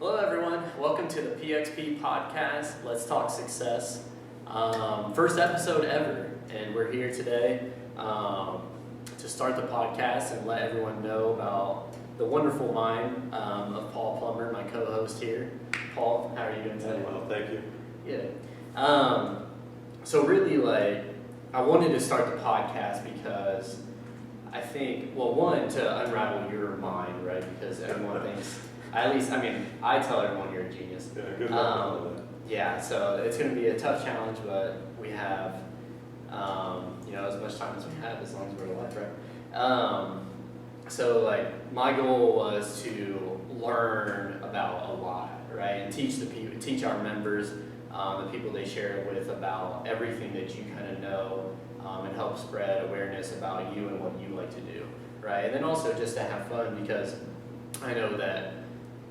Hello everyone, welcome to the PXP podcast, Let's Talk Success. First episode ever, and we're here today to start the podcast and let everyone know about the wonderful mind of Paul Plummer, my co-host here. Paul, how are you doing today? Well, thank you. Yeah. So really, I wanted to start the podcast because I think, well, one, to unravel your mind, right? Because everyone thinks, I tell everyone you're a genius. Yeah, good luck with that. Yeah, so it's going to be a tough challenge, but we have, as much time as we have, as long as we're alive, right? So my goal was to learn about a lot, right? And teach our members, the people they share it with, about everything that you kind of know, and help spread awareness about you and what you like to do, right? And then also just to have fun, because I know that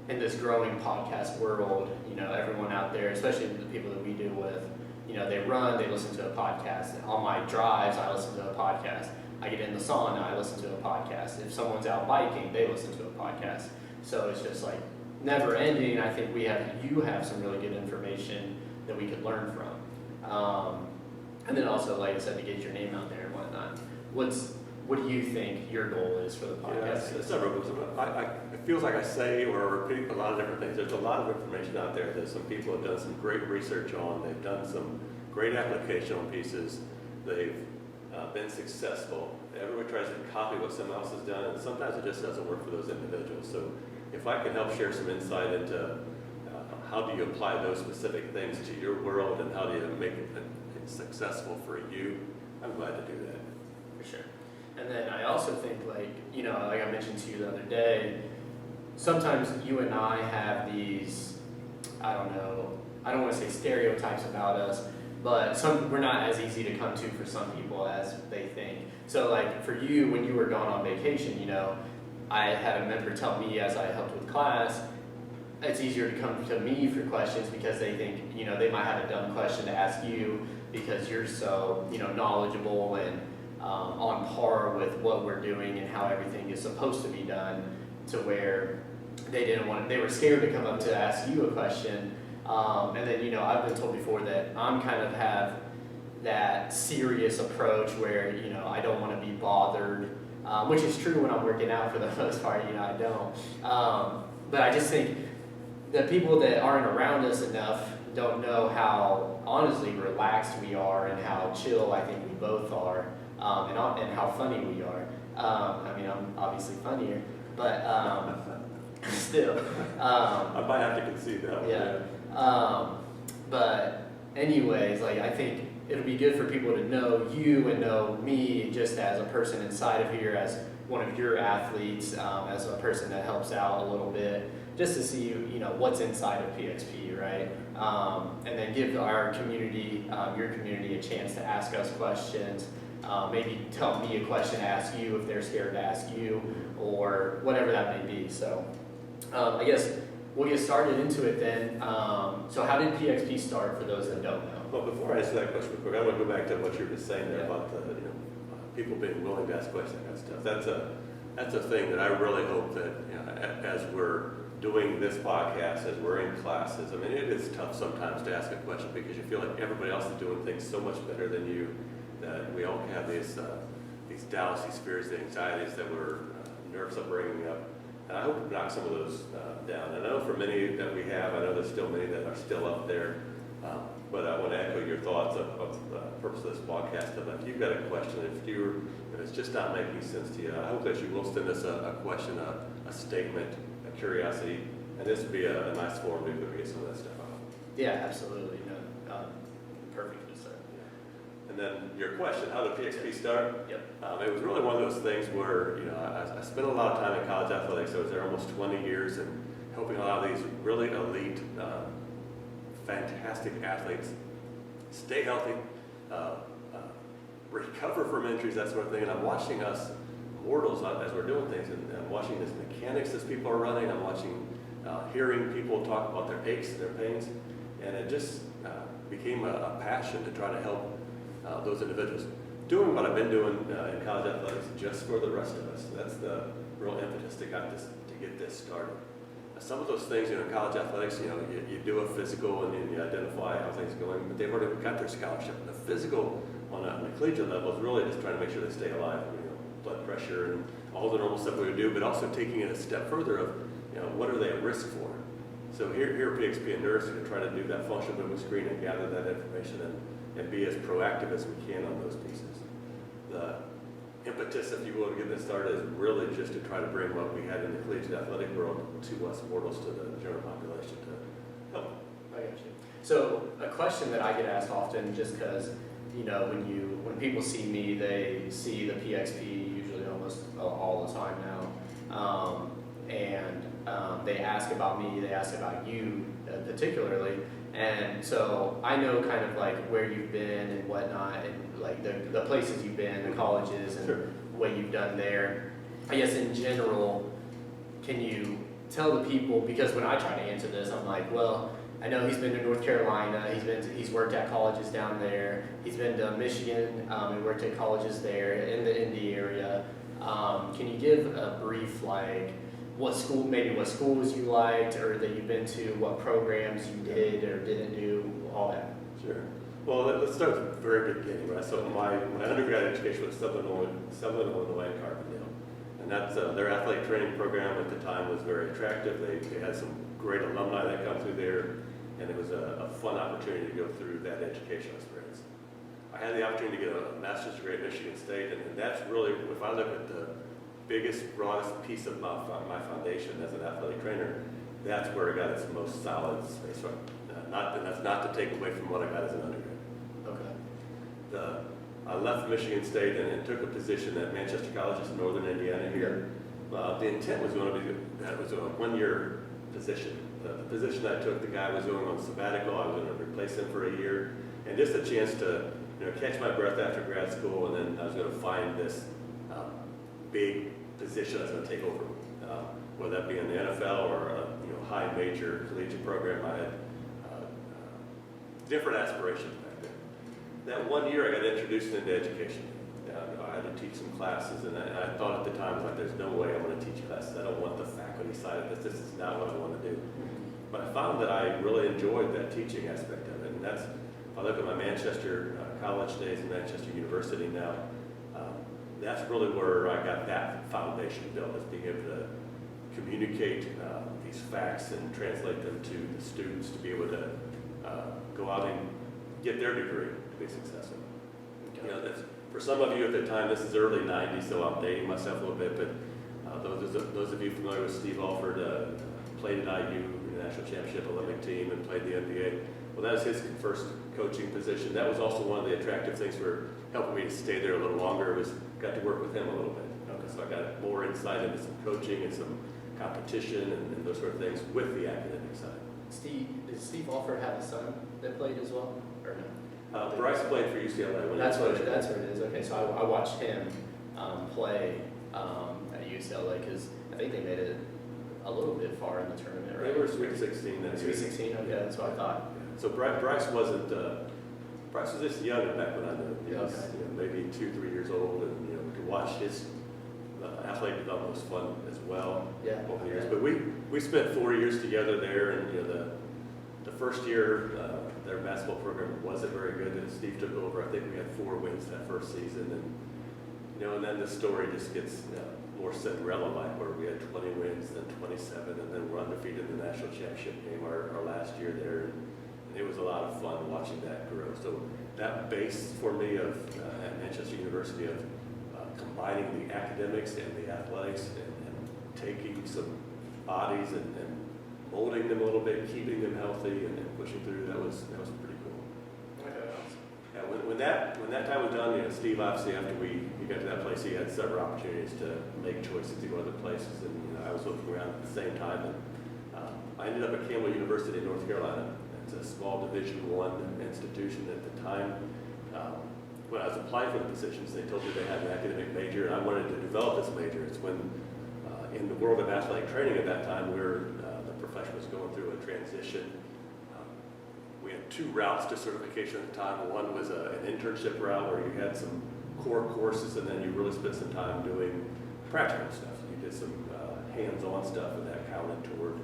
in this growing podcast world, everyone out there, especially the people that we deal with, they run, they listen to a podcast. On my drives, I listen to a podcast. I get in the sauna, I listen to a podcast. If someone's out biking, they listen to a podcast. So it's just never ending. I think you have some really good information that we could learn from. And then also, like I said, to get your name out there and whatnot. What do you think your goal is for the podcast? Yeah, it's several goals. It feels like I say or repeat a lot of different things. There's a lot of information out there that some people have done some great research on. They've done some great applicational pieces. They've been successful. Everyone tries to copy what someone else has done, and sometimes it just doesn't work for those individuals. So if I can help share some insight into how do you apply those specific things to your world and how do you make it successful for you, I'm glad to do that. For sure. And then I also think, like I mentioned to you the other day, sometimes you and I have these, I don't want to say stereotypes about us, but we're not as easy to come to for some people as they think. So for you, when you were gone on vacation, I had a member tell me as I helped with class, it's easier to come to me for questions because they think, they might have a dumb question to ask you because you're so, knowledgeable and on par with what we're doing and how everything is supposed to be done, to where they were scared to come up to ask you a question. And then, I've been told before that I'm kind of have that serious approach where, I don't want to be bothered, which is true when I'm working out for the most part, I don't. But I just think the people that aren't around us enough don't know how honestly relaxed we are and how chill I think we both are, and how funny we are. I'm obviously funnier, but still. I might have to concede that one. Yeah. But anyways, I think it'll be good for people to know you and know me just as a person inside of here, as one of your athletes, as a person that helps out a little bit, just to see what's inside of PXP, right? And then give our community, your community, a chance to ask us questions. Maybe tell me a question to ask you if they're scared to ask you, or whatever that may be. So I guess we'll get started into it then. So how did PXP start, for those that don't know? Well, before I answer that question, I want to go back to what you were just saying there about people being willing to ask questions and stuff. That's a thing that I really hope that as we're doing this podcast, as we're in classes, it is tough sometimes to ask a question because you feel like everybody else is doing things so much better than you, that we all have these doubts, these fears, the anxieties that we're nerves of bringing up. And I hope to knock some of those down. And I know for many that we have, I know there's still many that are still up there. But I want to echo your thoughts of the purpose of this podcast. If you've got a question, if it's just not making sense to you, I hope that you will send us a question, a statement, a curiosity, and this would be a nice forum to get some of that stuff out. Yeah, absolutely. Perfect to start. And then your question, how did PXP start? Yep. It was really one of those things where I spent a lot of time in college athletics. I was there almost 20 years and helping a lot of these really elite, fantastic athletes stay healthy, recover from injuries, that sort of thing. And I'm watching us mortals as we're doing things, and I'm watching this mechanics as people are running. I'm watching, hearing people talk about their aches and their pains, and it just became a passion to try to help those individuals. Doing what I've been doing in college athletics just for the rest of us. That's the real impetus to get this started. some of those things, in college athletics, you do a physical and then you identify how things are going, but they've already got their scholarship. The physical on a collegiate level is really just trying to make sure they stay alive, blood pressure and all the normal stuff we would do, but also taking it a step further of, what are they at risk for? So here at PXP and Nurse, we're trying to do that functional movement screen and gather that information and be as proactive as we can on those pieces. The impetus, if you will, to get this started is really just to try to bring what we had in the collegiate athletic world to us mortals, to the general population, to help. I got you. So a question that I get asked often, just because, when people see me, they see the PXP usually almost all the time now. They ask about me, they ask about you particularly. And so I know kind of like where you've been and whatnot, and like the places you've been, the colleges, and Sure. what you've done there. I guess in general, can you tell the people, because when I try to answer this, I'm like, well, I know he's been to North Carolina, he's worked at colleges down there, he's been to Michigan, and worked at colleges there in the Indy area. Can you give a brief, like, what schools you liked, or that you've been to, what programs you did or didn't do, all that? Sure. Well, let's start at the very beginning, right? So my undergrad education was Southern Illinois and Carbondale. And that's their athletic training program at the time was very attractive. They had some great alumni that come through there, and it was a fun opportunity to go through that educational experience. I had the opportunity to get a master's degree at Michigan State, and that's really, if I look at the biggest, broadest piece of my foundation as an athletic trainer, that's where it got its most solid space. So, that's not to take away from what I got as an undergrad. Okay. I left Michigan State and took a position at Manchester College in northern Indiana here. The intent was going to be that it was a one-year position. The position I took, the guy was going on sabbatical. I was going to replace him for a year, and just a chance to catch my breath after grad school, and then I was going to find this big position I was going to take over, whether that be in the NFL or a high major collegiate program. I had different aspirations back then. That 1 year I got introduced into education. I had to teach some classes, and I thought at the time, like, there's no way I'm going to teach classes. I don't want the faculty side of this. This is not what I want to do. But I found that I really enjoyed that teaching aspect of it, and that's, if I look at my Manchester college days and Manchester University now, that's really where I got that foundation built, is being able to communicate these facts and translate them to the students to be able to go out and get their degree to be successful. Okay. That's, for some of you at the time, this is early 90s, so I'm dating myself a little bit, but those of you familiar with Steve Alford, played at IU in the national championship Olympic team and played the NBA. Well, that was his first coaching position. That was also one of the attractive things for helping me to stay there a little longer, was got to work with him a little bit. Okay, so I got more insight into some coaching and some competition and those sort of things with the academic side. Did Steve Alford have a son that played as well, or no? Bryce played for UCLA. That's what it is. Okay, so I watched him play at UCLA, because I think they made it a little bit far in the tournament, right? They were Sweet 16 that year. Sweet 16, okay, that's what I thought. So Bryce wasn't. Bryce was just young back when I knew him. He was maybe 2-3 years old, and to watch his athletic development was fun as well. Yeah. Over the years, but we spent 4 years together there, and the first year their basketball program wasn't very good, and Steve took over. I think we had 4 wins that first season, and then the story just gets more Cinderella-like, where we had 20 wins, then 27, and then we're undefeated in the national championship game our last year there. And it was a lot of fun watching that grow. So that base for me of at Manchester University of combining the academics and the athletics and taking some bodies and molding them a little bit, keeping them healthy and pushing through, that was pretty cool. Yeah, when that time was done, Steve, obviously after he got to that place, he had several opportunities to make choices to go other places, and I was looking around at the same time, and I ended up at Campbell University in North Carolina. It's a small Division I institution at the time. When I was applying for the positions, they told me they had an academic major, and I wanted to develop this major. It's when, in the world of athletic training at that time, where the profession was going through a transition. We had 2 routes to certification at the time. One was an internship route where you had some core courses, and then you really spent some time doing practical stuff. You did some hands-on stuff, and that counted toward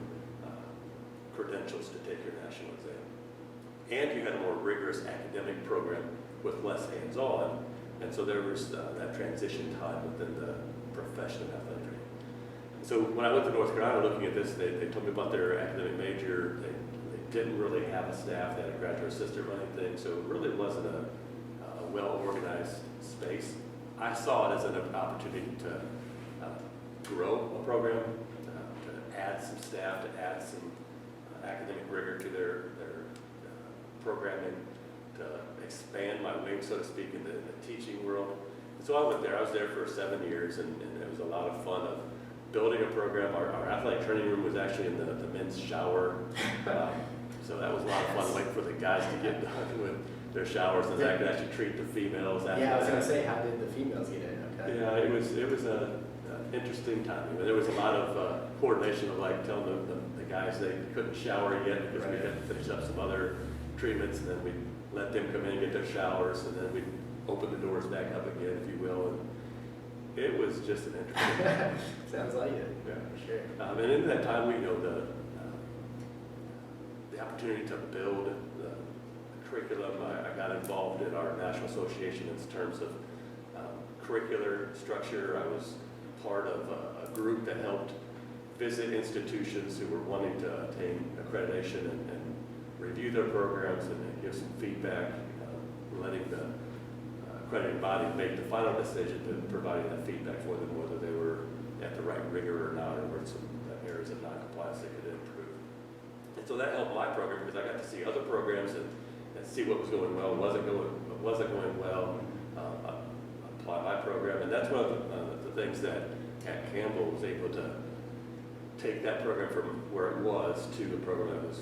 credentials to take your national exam. And you had a more rigorous academic program with less hands-on, and so there was that transition time within the profession of athletic training. So when I went to North Carolina looking at this, they told me about their academic major. They didn't really have a staff. They had a graduate assistant running things, so it really wasn't a well-organized space. I saw it as an opportunity to grow a program, to add some staff, to add some academic rigor to their programming, to expand my wing, so to speak, in the teaching world. And so I went there. I was there for 7 years, and it was a lot of fun of building a program. Our athletic training room was actually in the men's shower. So that was a lot of fun waiting for the guys to get done with their showers, and I could actually treat the females after Yeah, I was that. going to say, how did the females get in? Okay. Yeah, it was a interesting time. I mean, there was a lot of coordination of like telling the guys they couldn't shower yet because we had to finish up some other treatments, and then we'd let them come in and get their showers, and then we'd open the doors back up again, if you will. And it was just an interesting Sounds like it. Yeah. For sure. And in that time, we the opportunity to build the curriculum. I got involved in our national association in terms of curricular structure. I was part of a group that helped visit institutions who were wanting to attain accreditation and review their programs and give some feedback, letting the accrediting body make the final decision, to providing that feedback for them, whether they were at the right rigor or not, or were some areas of non-compliance they could improve. And so that helped my program, because I got to see other programs and see what was going well, wasn't going well, apply my program. And that's one of the things that at Campbell was able to take that program from where it was to the program that was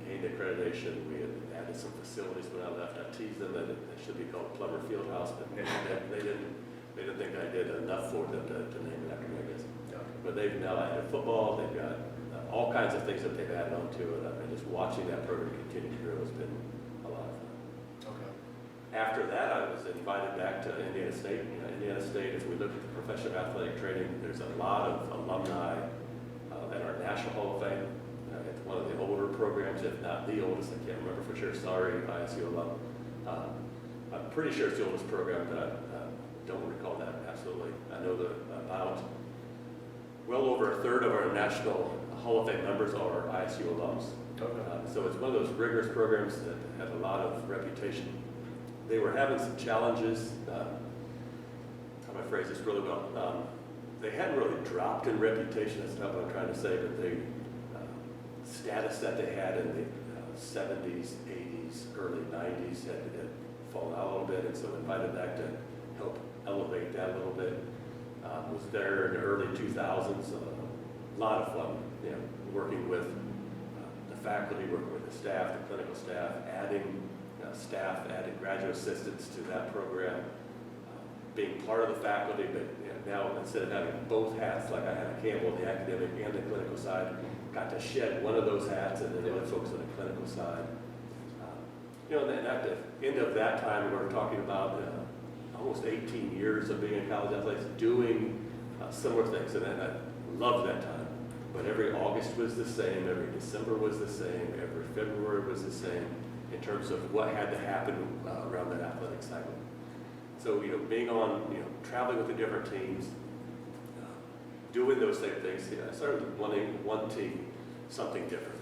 gained accreditation. We had added some facilities when I left. I teased them that it should be called Plummer Fieldhouse, but they didn't think I did enough for them to name it after me, I guess. But they've now added football. They've got all kinds of things that they've added onto it. And just watching that program continue to grow has been a lot of fun. Okay. After that, I was invited back to Indiana State. Indiana State, if we look at the profession of athletic training, there's a lot of alumni at our National Hall of Fame. It's one of the older programs, if not the oldest. I can't remember for sure. Sorry, ISU alum. I'm pretty sure it's the oldest program, but I don't recall that absolutely. I know that about well over a third of our National Hall of Fame members are ISU alums. Okay. So it's one of those rigorous programs that had a lot of reputation. They were having some challenges. How do I phrase this really well? They hadn't really dropped in reputation. That's not what I'm trying to say, but the status that they had in the 70s, 80s, early 90s had fallen out a little bit, and so invited back to help elevate that a little bit. Was there in the early 2000s. A lot of fun, working with the faculty, working with the staff, the clinical staff, adding staff, adding graduate assistants to that program, being part of the faculty, but now instead of having both hats, like I had at Campbell, the academic and the clinical side, got to shed one of those hats and then really focus on the clinical side. And at the end of that time, we're talking about almost 18 years of being in college athletics, doing similar things, and I loved that time. But every August was the same, every December was the same, every February was the same in terms of what had to happen around that athletic cycle. So, being on, traveling with the different teams, doing those same things, I started wanting something different.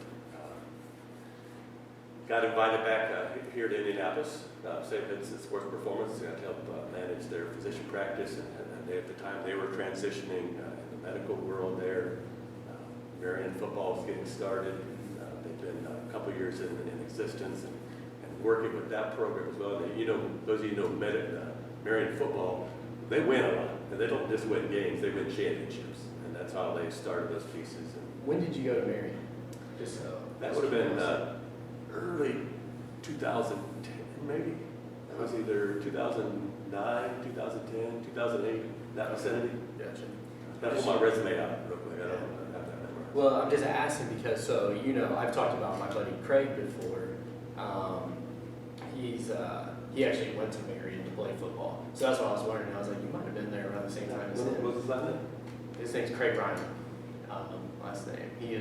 Got invited back here to Indianapolis, St. Vincent Sports Performance, to help manage their physician practice, and they, at the time they were transitioning in the medical world there. Marion football was getting started. They've been a couple years in existence, and working with that program as well. And, those of you who know Marion football, they win a lot, and they don't just win games; they win championships, and that's how they started those pieces. And when did you go to Marion? Just so. That would have been early 2010, maybe. That was either 2009, 2010, 2008. That vicinity. Gotcha. That's my resume out real quick. I don't have that memorized. Well, I'm just asking because, I've talked about my buddy Craig before. He actually went to Marion to play football. So that's what I was wondering. I was like, you might have been there around the same time as him. What was his last name? His name's Craig Ryan. last name. He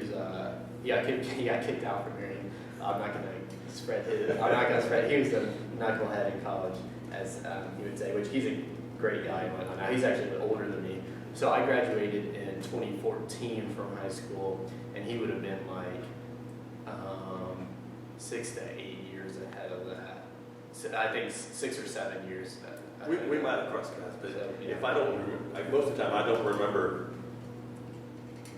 got kicked out from Marion. I'm not gonna spread his. I'm not gonna spread. He was a knucklehead in college, as he would say, which he's a great guy and whatnot. Now he's actually a bit older than me. So I graduated in 2014 from high school, and he would have been like 6 to 8 years ahead of that. So I think 6 or 7 years. We might have crossed paths, but So, yeah. if I don't, most of the time I don't remember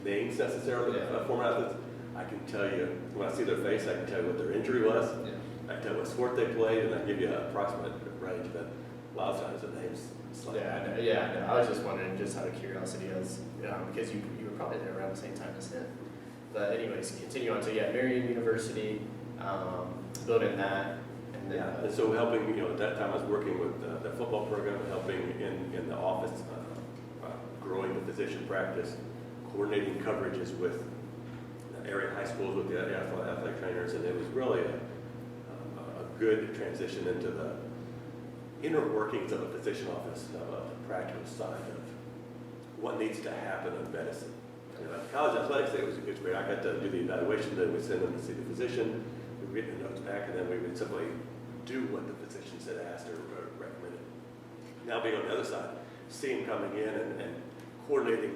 names necessarily of former athletes. I can tell you, when I see their face, I can tell you what their injury was. Yeah. I can tell you what sport they played, and I give you an approximate range, but a lot of times the names slide. Yeah, I know. I was just wondering, just out of curiosity, because you were probably there around the same time as him. But anyways, continue on. So yeah, Marion University, building that. And then, And so helping, at that time I was working with the football program, helping in the office, growing the physician practice, coordinating coverages with area high schools with the athletic trainers, and it was really a good transition into the inner workings of a physician office, of the practical side of what needs to happen in medicine. College athletics, it was great. I got to do the evaluation, then we'd send them to see the physician, we would get the notes back, and then we would simply do what the physician said, asked, or recommended. Now being on the other side, seeing coming in and coordinating,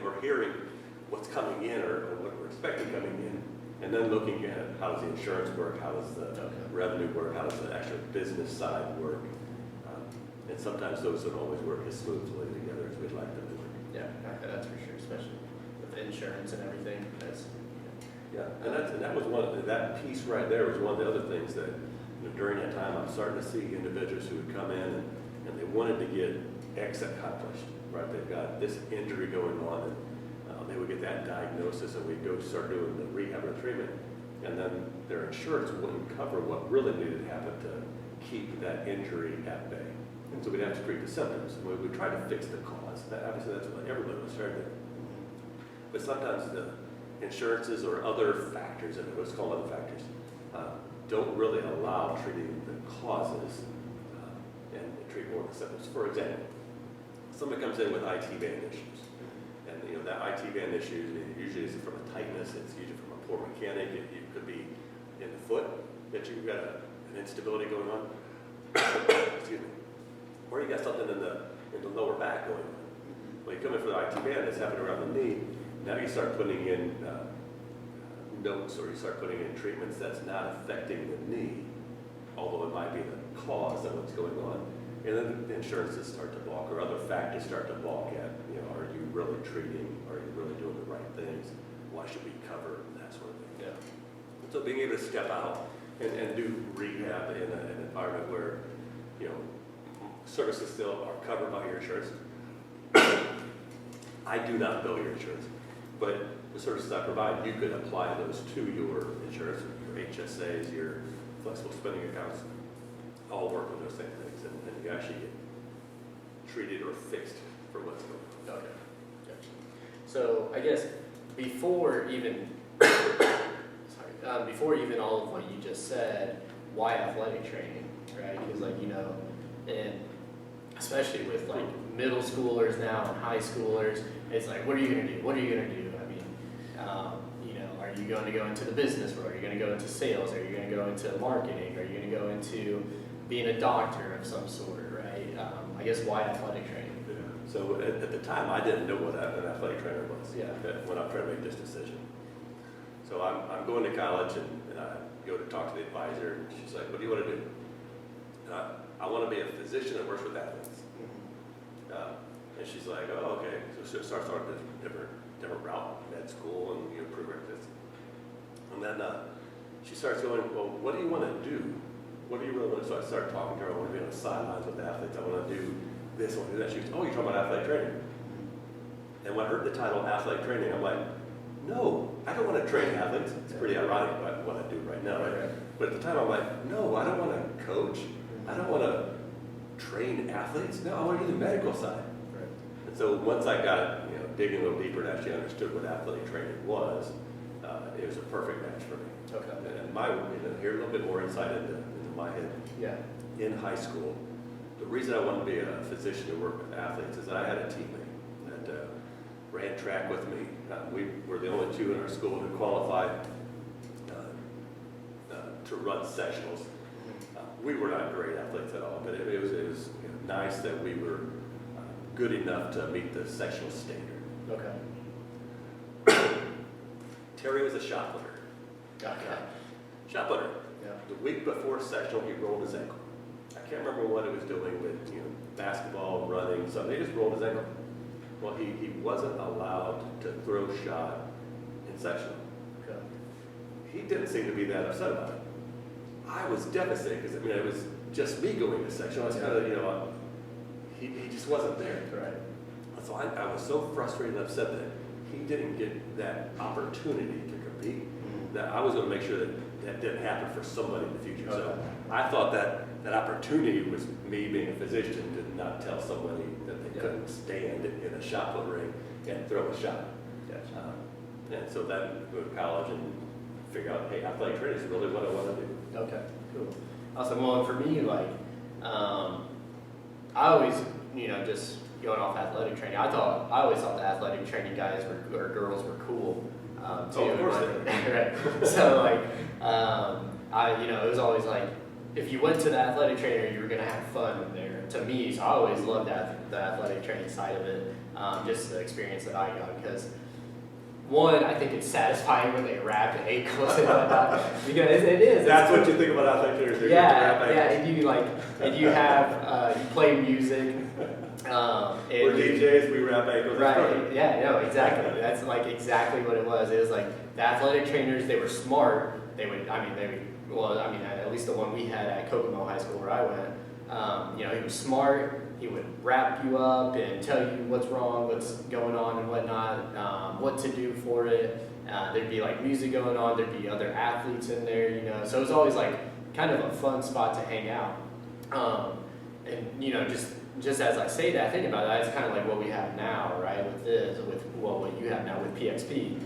or hearing what's coming in or what we're expecting coming in, and then looking at how does the insurance work, how does the revenue work, how does the actual business side work, and sometimes those don't always work as smoothly together as we'd like them to work. Yeah, that's for sure, especially with insurance and everything. And that was that piece right there was one of the other things that during that time I'm starting to see individuals who would come in and they wanted to get X accomplished, right? They've got this injury going on, and they would get that diagnosis, and we'd go start doing the rehab or treatment, and then their insurance wouldn't cover what really needed to happen to keep that injury at bay. And so we'd have to treat the symptoms, and we would try to fix the cause. Obviously, that's what everybody was trying to do. But sometimes the insurances or other factors, and what's called other factors, don't really allow treating the causes and treat more of the symptoms. For example, somebody comes in with IT band issues, and that IT band issue usually is from a tightness. It's usually from a poor mechanic. It could be in the foot that you've got an instability going on. Excuse me. Or you got something in the lower back going on. When you come in for the IT band, it's happening around the knee. Now you start putting in notes, or you start putting in treatments that's not affecting the knee, although it might be the cause of what's going on. And then the insurances start to balk, or other factors start to balk at, are you really treating? Are you really doing the right things? Why should we cover that sort of thing? Yeah. So being able to step out and do rehab in an environment where, services still are covered by your insurance. I do not bill your insurance, but the services I provide, you could apply those to your insurance, your HSAs, your flexible spending accounts, all work with those same things, and you actually get treated or fixed for what's going on. Okay. Gotcha. So I guess before even all of what you just said, why athletic training, right? Because and especially with middle schoolers now and high schoolers, it's what are you gonna do? What are you gonna do? I mean, are you going to go into the business world? Are you going to go into sales? Are you going to go into marketing? Are you going to go into being a doctor of some sort, right? I guess why athletic training? Yeah. So at the time, I didn't know what an athletic trainer was. Yeah. When I'm trying to make this decision. So I'm going to college, and I go to talk to the advisor, and she's like, "What do you want to do?" And I want to be a physician that works with athletes. And she's like, "Oh, okay." So she starts talking to different route, med school, and prerequisites. And then she starts going, "Well, what do you want to do? What do you really want to do?" So I started talking to her. I want to be on the sidelines with athletes. I want to do this, I want to do that. She goes, "Oh, you're talking about athletic training?" And when I heard the title athletic training, I'm like, no, I don't want to train athletes. It's pretty ironic about what I do right now, right? But at the time, I'm like, no, I don't want to coach. I don't want to train athletes. No, I want to do the medical side. Right. And so once I got digging a little deeper and actually understood what athletic training was, it was a perfect match for me. Okay. And here a little bit more insight into my head. Yeah. In high school, the reason I wanted to be a physician to work with athletes is that I had a teammate that ran track with me. We were the only two in our school who qualified to run sectionals. We were not great athletes at all, but it was nice that we were good enough to meet the sectional standard. Okay. Terry was a shot putter. Okay. Shot putter. Yeah. The week before sectional, he rolled his ankle. I can't remember what it was doing with basketball, running, something. He just rolled his ankle. Well, he wasn't allowed to throw shot in sectional. Okay. He didn't seem to be that upset about it. I was devastated because it was just me going to sectional. I was kind of he just wasn't there. Right. So I was so frustrated and upset that he didn't get that opportunity to compete. That I was going to make sure that didn't happen for somebody in the future. Okay. So I thought that opportunity was me being a physician to not tell somebody that they couldn't stand in a shot put ring and throw a shot. Gotcha. And so then go to college and figure out, hey, athletic training is really what I want to do. Okay, cool. Awesome. Well, for me, I always, just going off athletic training, I always thought the athletic training guys or girls were cool, too. Oh, of course right. So, it was always like, if you went to the athletic trainer, you were going to have fun in there. To me, so I always loved the athletic training side of it, just the experience that I got, because one, I think it's satisfying when they wrap ankles and whatnot, because it is. That's what you think about athletic trainers. Yeah, and you have you play music. We're DJs, we wrap ankles. Right. Yeah. No. Exactly. That's exactly what it was. It was like the athletic trainers. They were smart. At least the one we had at Kokomo High School where I went. He was smart. He would wrap you up and tell you what's wrong, what's going on and whatnot, what to do for it. There'd be music going on. There'd be other athletes in there, So it was always kind of a fun spot to hang out. Just as I say that, I think about it, it's kind of like what we have now, right? What you have now with PXP.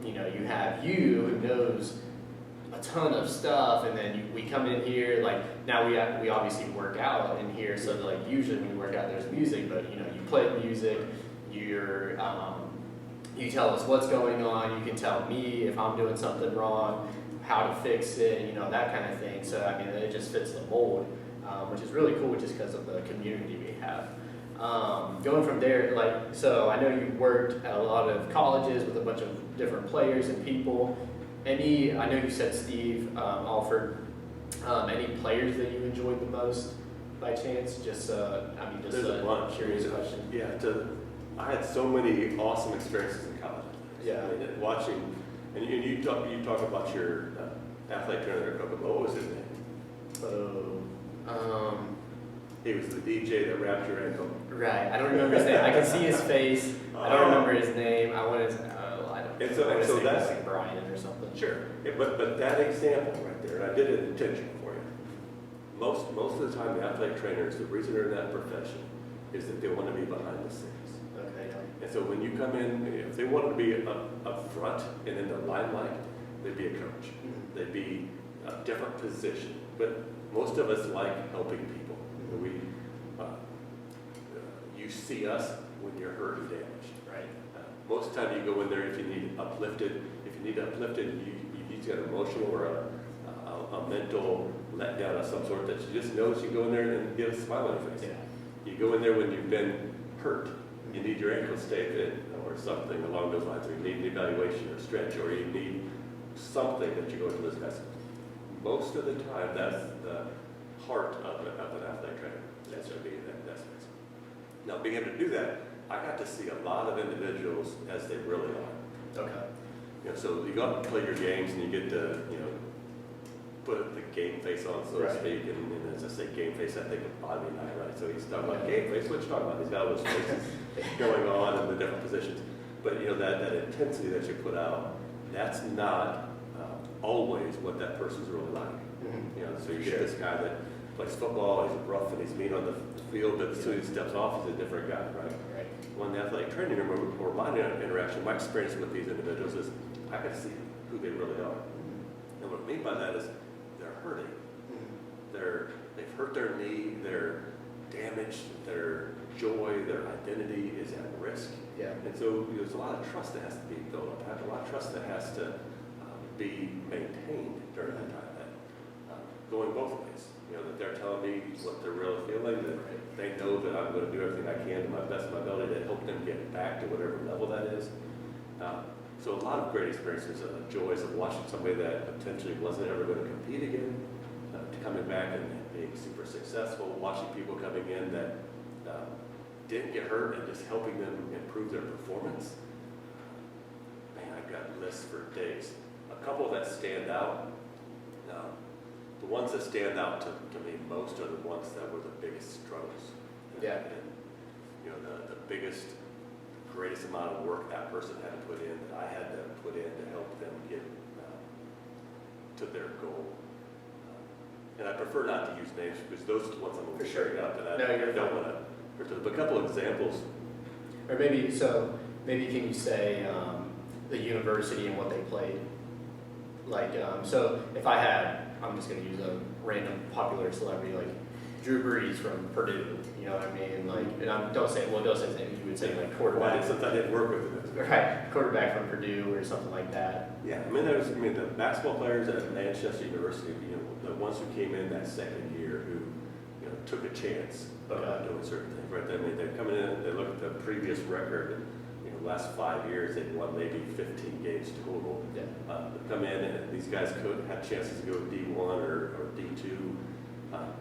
You have you who knows a ton of stuff, and then we come in here, now we obviously work out in here, so usually when you work out there's music, but you play music, you tell us what's going on, you can tell me if I'm doing something wrong, how to fix it, that kind of thing. So it just fits the mold, which is really cool just because of the community we have. Going from there, so I know you worked at a lot of colleges with a bunch of different players and people. I know you said Steve Alford. Any players that you enjoyed the most by chance? Just a curious question. Yeah, I had so many awesome experiences in college. Yeah. Watching, and you talk about your athletic trainer at Kokomo. What was his name? He was the DJ that wrapped your ankle. Right. I don't remember his name. I can see his face. I don't remember his name. I want to. And so that's Brian or something. Sure. But that example right there, and I did it intentionally for you. Most of the time, the athletic trainers, the reason they're in that profession is that they want to be behind the scenes. Okay. Yeah. And so when you come in, if they wanted to be up front and in the limelight, they'd be a coach. Mm-hmm. They'd be a different position. But most of us like helping people. Mm-hmm. You see us when you're hurt and damaged. Right. Most of the time you go in there if you need uplifted, you got an emotional or a mental letdown of some sort that you just notice, you go in there and get a smile on your face. Yeah. You go in there when you've been hurt, you need your ankle stayed in or something along those lines, or you need an evaluation or stretch, or you need something that you go into this guys. Most of the time that's the heart of an athletic trainer. That's going to be that space. Now being able to do that, I got to see a lot of individuals as they really are. Okay. So you go out and play your games and you get to, put the game face on, so to speak. And as I say game face, I think of Bobby and I, right? So he's talking about game face. What you talking about? He's got all those faces going on in the different positions. But that intensity that you put out, that's not always what that person's really like. Mm-hmm. So you get this guy that plays football, he's rough and he's mean on the field, but as soon as he steps off, he's a different guy, right? When the athletic training room or my interaction, my experience with these individuals is I got to see who they really are. And what I mean by that is they're hurting. They've hurt their knee, they're damaged, their joy, their identity is at risk. Yeah. And so there's a lot of trust that has to be built up, a lot of trust that has to be maintained during that time, going both ways. That they're telling me what they're really feeling, that they know that I'm going to do everything I can to my best of my ability to help them get back to whatever level that is. So a lot of great experiences, joys of watching somebody that potentially wasn't ever going to compete again, coming back and being super successful, watching people coming in that didn't get hurt and just helping them improve their performance. Man, I've got lists for days. A couple that stand out. The ones that stand out to me most are the ones that were the biggest struggles. Yeah. And the biggest, greatest amount of work that person had to put in, that I had to put in to help them get to their goal. And I prefer not to use names because those are the ones I'm going to bring up, and I don't want to. But a couple of examples. Or maybe can you say the university and what they played? Like, so if I'm just going to use a random popular celebrity like Drew Brees from Purdue, you know what I mean? Like, and don't say his name, you would say like quarterback. Well, since I didn't work with him. Right, quarterback from Purdue or something like that. Yeah, the basketball players at Manchester University, the ones who came in that second year who, took a chance about doing certain things, right? They're coming in, they look at the previous record, and, last 5 years they've won maybe 15 games total. Yeah. They come in and these guys had chances to go to D1 or D2,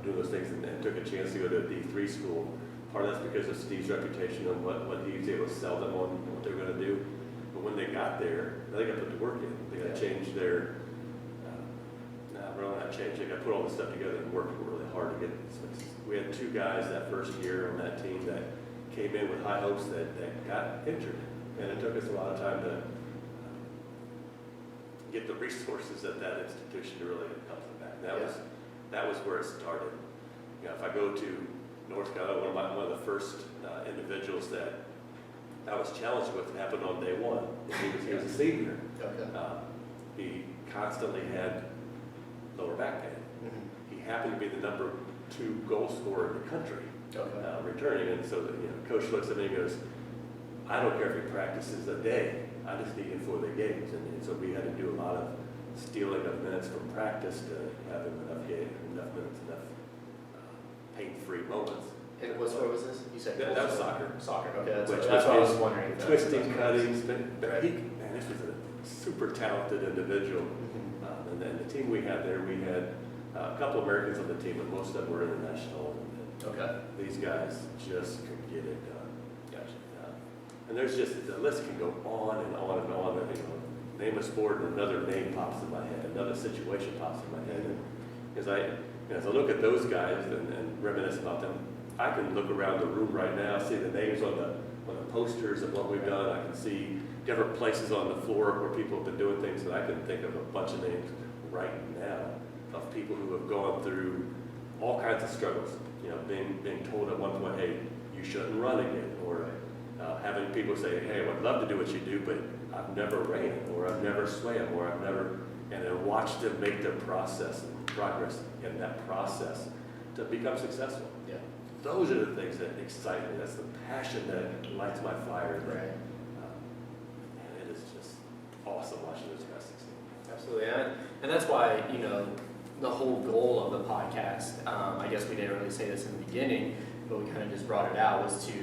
doing those things, and took a chance to go to a D3 school. Part of that's because of Steve's reputation and what he was able to sell them on and what they were going to do. But when they got there, they got to put the work in. They got to change their, not change, they got to put all this stuff together and work really hard to get this. We had 2 guys that first year on that team that came in with high hopes that got injured. And it took us a lot of time to get the resources at that institution to really help them back. That was where it started. If I go to North Carolina, one of the first individuals that I was challenged with happened on day 1. He was a senior. Okay. He constantly had lower back pain. Mm-hmm. He happened to be the number 2 goal scorer in the country, returning. And so the coach looks at me and goes, I don't care if he practices a day, I just need him for the games. And so we had to do a lot of stealing of minutes from practice to have him enough minutes, enough pain-free moments. And what sport was this? You said that was soccer. Soccer, okay, that's Which what I was wondering. Twisting, cutting, this was a super talented individual. Mm-hmm. And then the team we had there, we had a couple Americans on the team, but most of them were international. Okay. These guys just could get it done. And there's just, the list can go on and on and on. Name a sport and another name pops in my head, another situation pops in my head. And as I look at those guys and reminisce about them, I can look around the room right now, see the names on the posters of what we've done. I can see different places on the floor where people have been doing things, and I can think of a bunch of names right now of people who have gone through all kinds of struggles. Being told at one point, hey, you shouldn't run again, or having people say, hey, I would love to do what you do, but I've never ran, or I've never swam, or I've never, and then watch them make their progress in that process to become successful. Yeah. Those are the things that excite me. That's the passion that lights my fire. Right. And it is just awesome watching those guys succeed. Absolutely, and that's why, the whole goal of the podcast, I guess we didn't really say this in the beginning, but we kind of just brought it out, was to,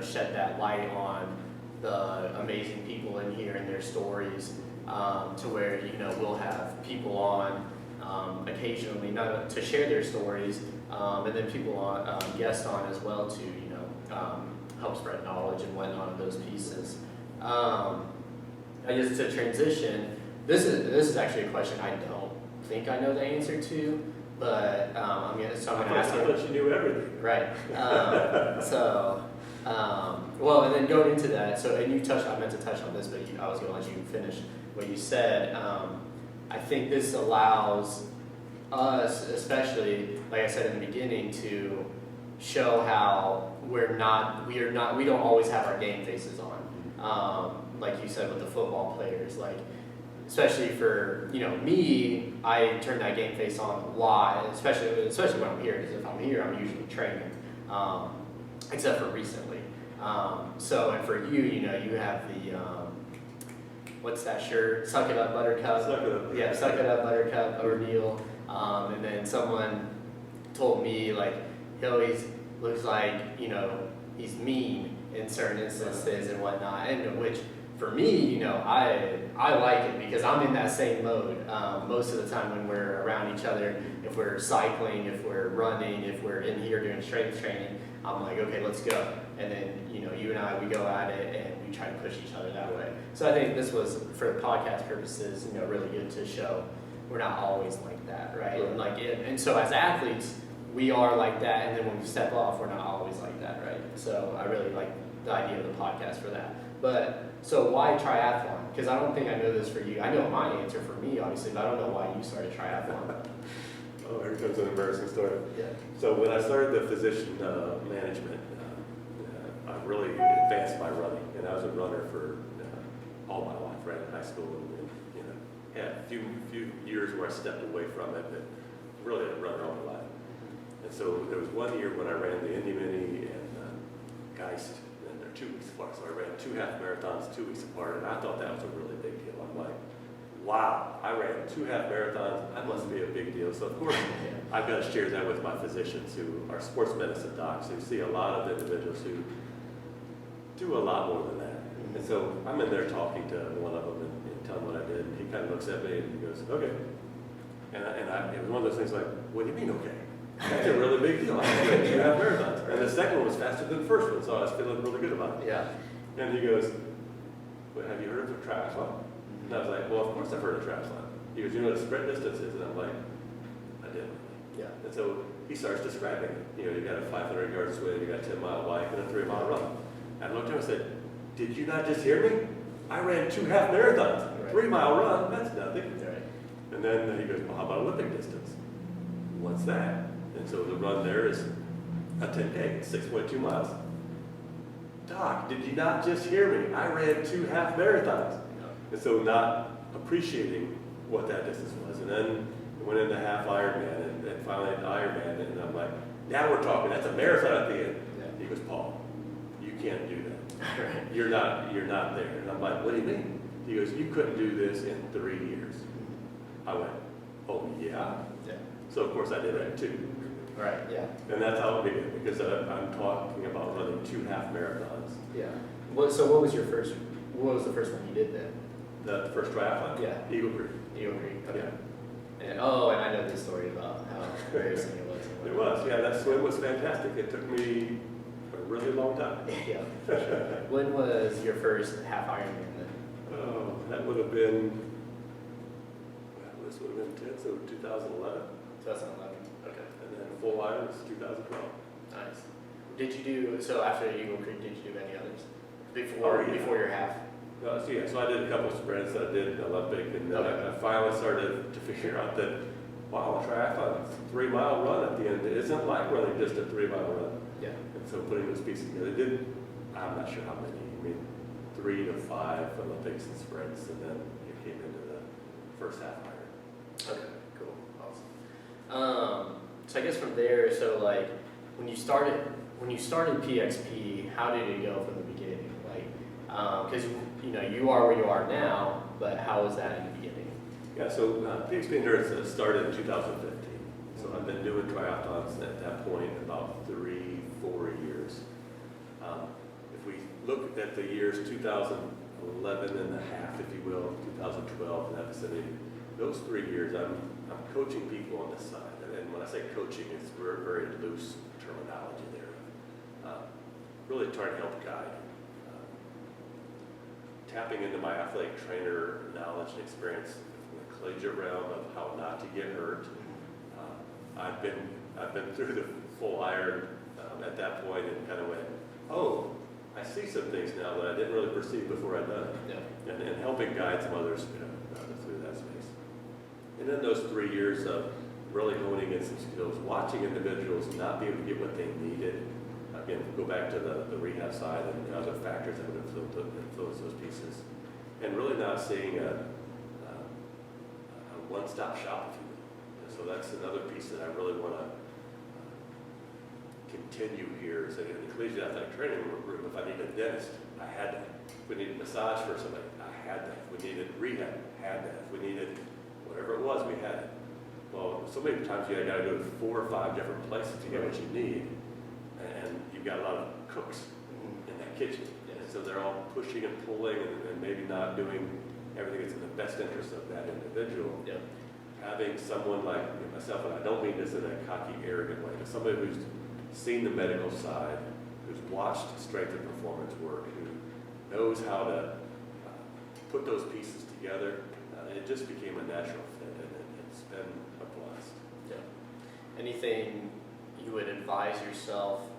shed that light on the amazing people in here and their stories, to where, we'll have people on occasionally not to share their stories, and then people on, guests on as well to, help spread knowledge and whatnot of those pieces. I guess to transition, this is actually a question I don't think I know the answer to, but I'm gonna ask you. I thought you knew everything. Right. Well, and then going into that, and I meant to touch on this, but I was going to let you finish what you said. I think this allows us, especially, like I said in the beginning, to show how we don't always have our game faces on. Like you said with the football players, like, especially for, me, I turn that game face on a lot, especially when I'm here, because if I'm here, I'm usually training. except for recently. So, and for you, you have the, what's that shirt? Suck it up, buttercup. Suck it up. Yeah, suck it up, buttercup ordeal. And then someone told me, like, he always looks like, he's mean in certain instances and whatnot, and which, for me, I like it because I'm in that same mode most of the time when we're around each other. If we're cycling, if we're running, if we're in here doing strength training, I'm like, okay, let's go. And then, you and I, we go at it and we try to push each other that way. So I think this was, for the podcast purposes, really good to show we're not always like that, right? And so as athletes, we are like that, and then when we step off, we're not always like that, right? So I really like the idea of the podcast for that. But, so why triathlon? Because I don't think I know this for you. I know my answer for me, obviously, but I don't know why you started triathlon. Oh, here comes an embarrassing story. Yeah. So when I started the physician management, I really advanced my running, and I was a runner for all my life. Ran in high school, and had a few years where I stepped away from it, but really a runner all my life. And so there was one year when I ran the Indy Mini and Geist, and they're 2 weeks apart. So I ran 2 half marathons 2 weeks apart, and I thought that was a really big deal. I'm like, wow, I ran 2 half marathons. That must be a big deal. So of course, I've got to share that with my physicians who are sports medicine docs who see a lot of individuals who do a lot more than that. And so I'm in there talking to one of them and telling him what I did. And he kind of looks at me and he goes, okay. And it was one of those things like, what do you mean, okay? That's a really big deal. I ran 2 half marathons. And the second one was faster than the first one, so I was feeling really good about it. Yeah. And he goes, well, have you heard of a triathlon? And I was like, well, of course I've heard of triathlon. He goes, you know what a sprint distance is? And I'm like, I didn't. Yeah. And so he starts describing it. You got a 500-yard swim, you got a 10-mile bike, and a 3-mile run. And I looked at him and said, did you not just hear me? I ran 2 half marathons. Right. 3-mile run, that's nothing. Right. And then he goes, well, how about Olympic distance? What's that? And so the run there is a 10K, 6.2 miles. Doc, did you not just hear me? I ran 2 half marathons. And so not appreciating what that distance was. And then it went into half Ironman and finally into Ironman. And I'm like, now we're talking. That's a marathon at the end. Yeah. He goes, Paul, you can't do that. Right. You're not there. And I'm like, what do you mean? He goes, you couldn't do this in 3 years. I went, oh yeah? Yeah. So of course I did that too. Right, yeah. And that's how it began, because I'm talking about running 2 half marathons. Yeah. So what was the first one you did then? The first triathlon? Yeah. Eagle Creek. Eagle Creek, okay. Yeah. And I know this story about how embarrassing it was. It was, yeah, that swim was fantastic. It took me a really long time. Yeah, for sure. When was your first half Ironman then? Oh, that would have been, this would have been 10, so 2011. 2011. Okay. And then full Iron was 2012. Nice. So after Eagle Creek, did you do any others? Before your half? So I did a couple of sprints. I did Olympic, and then Okay. I finally started to figure out that, wow, a triathlon, 3-mile run at the end isn't like running just a 3-mile run. Yeah. And so putting those pieces together, I'm not sure how many, 3 to 5 Olympics and sprints, and then it came into the first half Iron. Okay, cool, awesome. So I guess from there, so like when you started PXP, how did it go from the beginning? Like, because you are where you are now, but how was that in the beginning? Yeah, so PXP Endurance started in 2015. So I've been doing triathlons at that point about 3-4 years. If we look at the years 2011 and a half, if you will, 2012 in that vicinity, those 3 years I'm coaching people on this side. And when I say coaching, it's very loose terminology there. Really trying to help guide. Tapping into my athletic trainer knowledge and experience from the collegiate realm of how not to get hurt. I've been through the full Iron at that point and kind of went, oh, I see some things now that I didn't really perceive before I'd done it. Yeah. And helping guide some others through that space. And then those 3 years of really honing in some skills, watching individuals not be able to get what they needed. Again, go back to the rehab side and other factors that would influence those pieces. And really not seeing a one-stop shop, if you will. And so that's another piece that I really want to continue here. So in the collegiate athletic training room, if I needed a dentist, I had that. If we needed a massage for somebody, I had that. If we needed rehab, had that. If we needed whatever it was, we had it. Well, so many times you got to go to 4 or 5 different places to get what you need, and you've got a lot of cooks in that kitchen. And so they're all pushing and pulling and maybe not doing everything that's in the best interest of that individual. Yep. Having someone like myself, and I don't mean this in a cocky, arrogant way, but somebody who's seen the medical side, who's watched strength and performance work, who knows how to put those pieces together, it just became a natural fit, and it's been a blast. Yeah. Anything you would advise yourself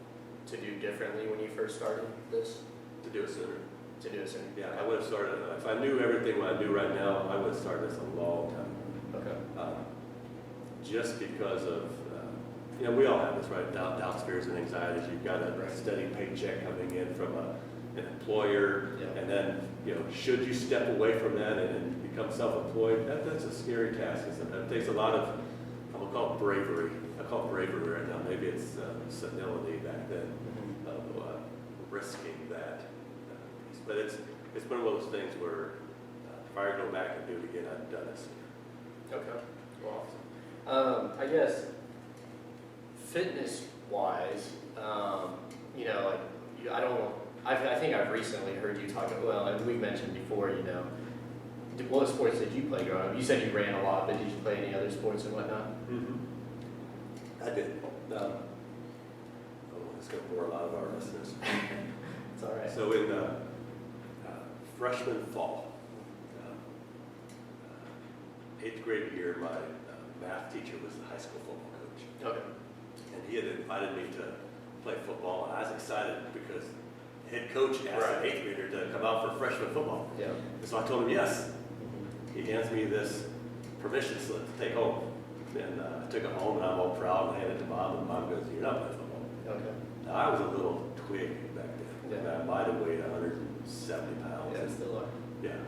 to do differently when you first started this? To do it sooner. To do it sooner? Yeah, I would have started, if I knew everything what I do right now, I would have started this a long time. Okay. Just because of, we all have this, right? Doubts, fears, and anxieties. You've got a steady paycheck coming in from an employer, and then, should you step away from that and become self-employed? That's a scary task. It takes a lot of, I'm gonna call it bravery. I call it bravery right now. Maybe it's senility back then, of risking that piece. But it's been one of those things where if I were to go back and do it again, I'd done it sooner. Okay. Well, awesome. I guess fitness-wise, I think I've recently heard you talk. Well, and we mentioned before, what sports did you play growing up? You said you ran a lot, but did you play any other sports and whatnot? I did. It's going to bore a lot of our listeners. It's all right. So in freshman fall, 8th grade year, my math teacher was the high school football coach. Okay. And he had invited me to play football, and I was excited because the head coach asked an 8th grader to come out for freshman football. Yeah. And so I told him yes. He hands me this permission slip to take home. And I took it home, and I'm all proud and handed it to Mom, and Mom goes, "You're not playing football." Okay. Now, I was a little twig back then. Yeah. I might have weighed 170 pounds. Yeah, still are. Yeah.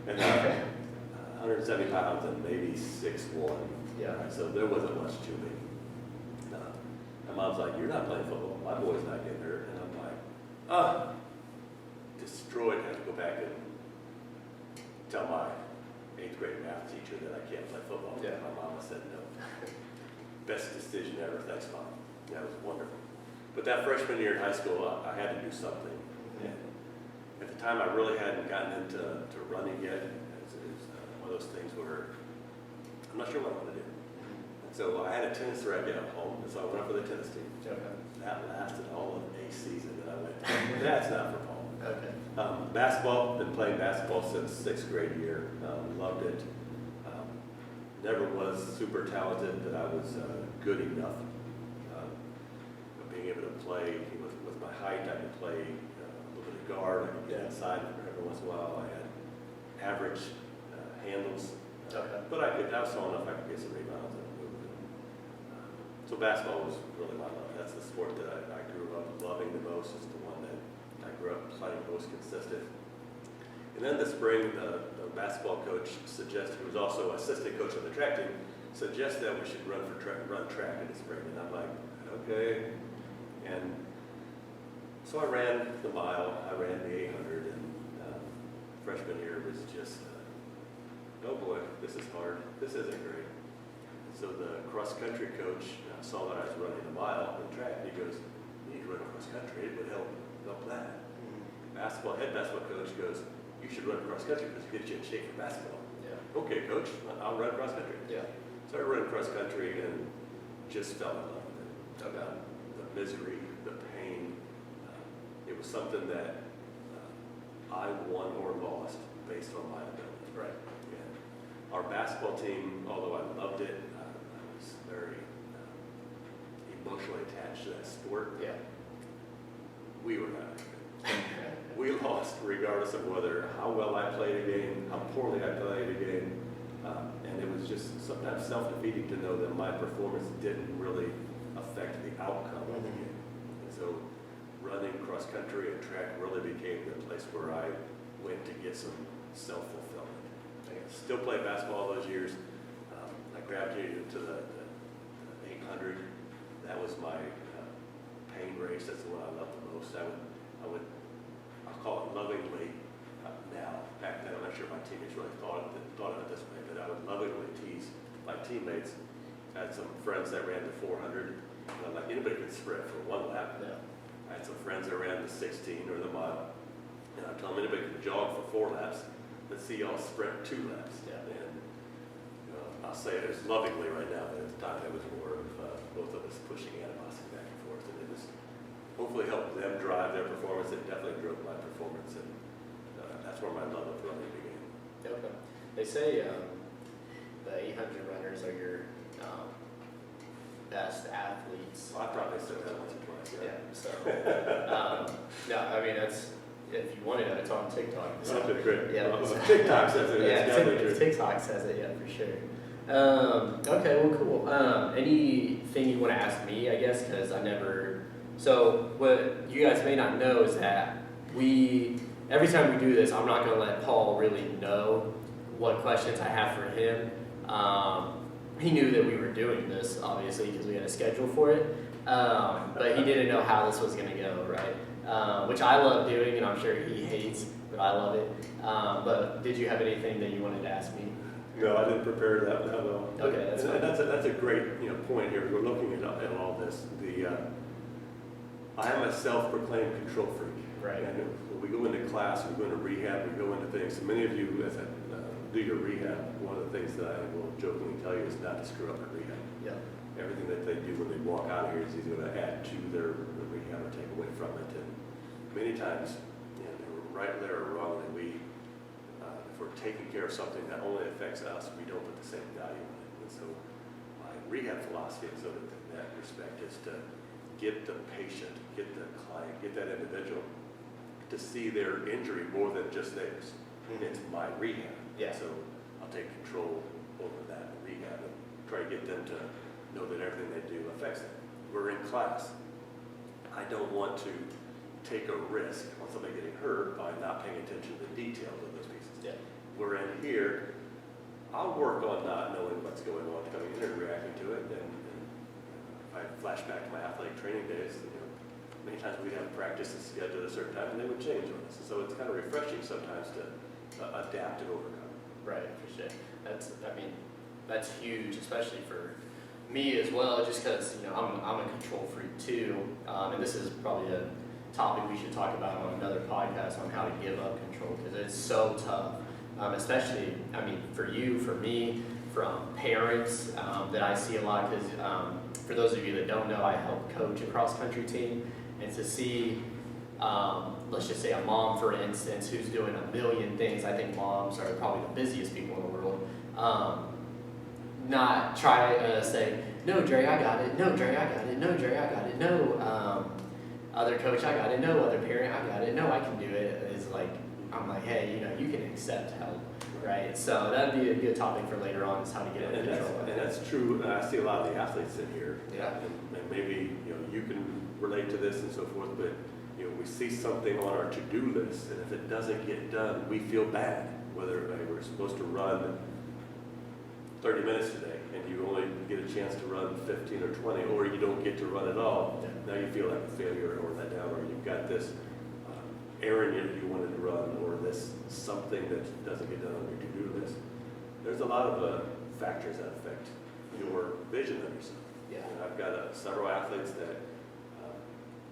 And 170 pounds and maybe 6'1". Yeah. Right, so there wasn't much to me. And Mom's like, "You're not playing football. My boy's not getting hurt." And I'm like, destroyed. I have to go back and tell my 8th grade math teacher that I can't play football. Yeah. My mama said no. Best decision ever. Thanks, Mom. That was wonderful. But that freshman year in high school, I had to do something. And at the time, I really hadn't gotten into running yet. It was one of those things where I'm not sure what I want to do. And so I had a tennis racket at home, and so I went up for the tennis team. Okay. That lasted all of a season that I went to. That's not for Paul. Okay. Basketball, been playing basketball since 6th grade year. Loved it. Never was super talented, but I was good enough. Being able to play with my height, I could play a little bit of guard. I could get inside every once in a while. I had average handles, Okay. but I was tall enough I could get some rebounds and move. So basketball was really my love. That's the sport that I grew up loving the most. It's the one that I grew up playing most consistent. And then this spring, the basketball coach suggested, who was also assistant coach on the track team, suggested that we should run track in the spring. And I'm like, okay. And so I ran the mile, I ran the 800, and freshman year was just, oh boy, this is hard. This isn't great. So the cross-country coach saw that I was running a mile in track, and he goes, "You need to run cross-country. It would help that." Head basketball coach goes, "You should run cross-country because it gets you in shape for basketball." Yeah. Okay, coach, I'll run cross-country. Yeah. So I ran cross-country and just fell in love with it. Okay. The misery, the pain. It was something that I won or lost based on my ability. Right. Yeah. Our basketball team, although I loved it, I was very emotionally attached to that sport. Yeah. We were not good. We lost regardless of how well I played a game, how poorly I played a game. And it was just sometimes self-defeating to know that my performance didn't really affect the outcome of the game. And so running cross-country and track really became the place where I went to get some self-fulfillment. I still played basketball all those years. I gravitated to the 800. That was my pain race. That's the one I love the most. I'll call it lovingly now. Back then, I'm not sure my teammates really thought of it this way, but I would lovingly tease my teammates. I had some friends that ran the 400. And I'm like, anybody can sprint for one lap. Yeah. I had some friends that ran the 16 or the mile. And I told them anybody can jog for 4 laps. Let's see y'all sprint 2 laps. Yeah. And I'll say it as lovingly right now, but at the time it was more of both of us pushing animosity back and forth. And it was hopefully helped them drive their performance. It definitely drove my performance. And that's where my love of running began. Okay. They say the 800 runners are your best athletes. Well, I probably said that once or twice. Yeah. So, no, I mean that's if you want to know, it's on TikTok. So, That's great. Yeah. Well, TikTok says it. Yeah, It's definitely true. TikTok says it. Yeah, for sure. Okay. Well, cool. Anything you want to ask me? I guess because I never. So what you guys may not know is that every time we do this, I'm not going to let Paul really know what questions I have for him. He knew that we were doing this, obviously, because we had a schedule for it. But he didn't know how this was going to go, right? Which I love doing, and I'm sure he hates, but I love it. But did you have anything that you wanted to ask me? No, I didn't prepare that well. Okay, that's fine. That's a great point here. We're looking at all this. I am a self-proclaimed control freak. Right. And when we go into class, we go into rehab, we go into things. So many of you, as I do your rehab, one of the things that I will jokingly tell you is not to screw up at rehab. Yeah. Everything that they do when they walk out of here is either going to add to their rehab or take away from it. And many times, rightly or wrongly, if we're taking care of something that only affects us, we don't put the same value on it. And so my rehab philosophy in that respect is to get the patient, get the client, get that individual to see their injury more than just theirs. Mm-hmm. It's my rehab. Yeah. So I'll take control over that rehab and try to get them to know that everything they do affects them. We're in class. I don't want to take a risk on somebody getting hurt by not paying attention to the details of those pieces. Yeah. We're in here. I'll work on not knowing what's going on, coming in and reacting to it. And if I flash back to my athletic training days, many times we'd have practices scheduled at a certain time and they would change on us. And so it's kind of refreshing sometimes to adapt and overcome. Right, for sure. That's huge, especially for me as well, just because, I'm a control freak too. And this is probably a topic we should talk about on another podcast on how to give up control, because it's so tough. Especially, for you, for me, from parents that I see a lot, because for those of you that don't know, I help coach a cross-country team, and to see, let's just say a mom, for instance, who's doing a million things. I think moms are probably the busiest people in the world. Not try say, no, Dre, I got it. No, Dre, I got it. No, Dre, I got it. No, other coach, I got it. No, other parent, I got it. No, I can do it. It's like, I'm like, hey, you can accept help, right? So that'd be a good topic for later on, is how to get under control. And that's true. I see a lot of the athletes in here. Yeah. And maybe you can relate to this and so forth, but we see something on our to-do list, and if it doesn't get done, we feel bad. Whether we're supposed to run 30 minutes today, and you only get a chance to run 15 or 20, or you don't get to run at all. Yeah. Now you feel like a failure or that down, or you've got this errand you wanted to run, or this something that doesn't get done on your to-do list. There's a lot of factors that affect your vision of yourself. Yeah. And I've got several athletes that